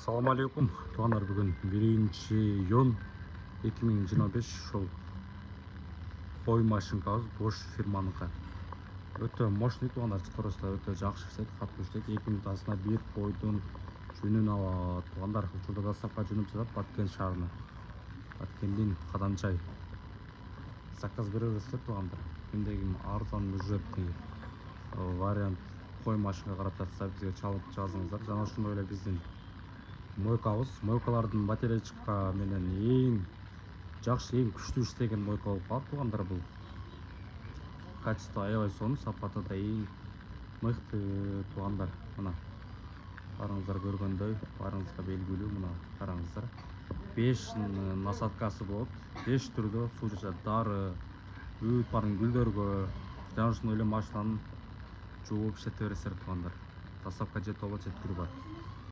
Ассалаумалейкум туугандар, бүгін 1 июнь 2025 ушул кой машинкабыз Bosch фирманыкы. Өтө мощный туугандар, скоросту өтө жакшы иштейт, катуу иштейт. 2 минутасына бир койдун жүнүн алат туугандар. Учурда доставка жөнөп жатат Баткен шаарына. Баткендин Кадамчай. Заказ беребизер туугандар. Кимде ким арзан бюджетный вариант кой машинка карап жатса бизге чалып жазыңыздар. Жана ошондой эле биздин мойкабыз, мойкалардын батареечка менен эң жакшы, эң күчтүү иштеген мойка болуп калат туугандар. Бул качество аябай сонун, сапаты да эң мыкты туугандар. Мына барыңыздар көргөндөй, барыңызга белгилүү. Мына караңыздар, 5 насадкасы болот, 5 түрдө суу чачат, дары, үт барын гүлдөргө. Жана ошондой эле машинанын жууп иштете бересиздер туугандар. Доставка жетип албайт, жеткирип бар.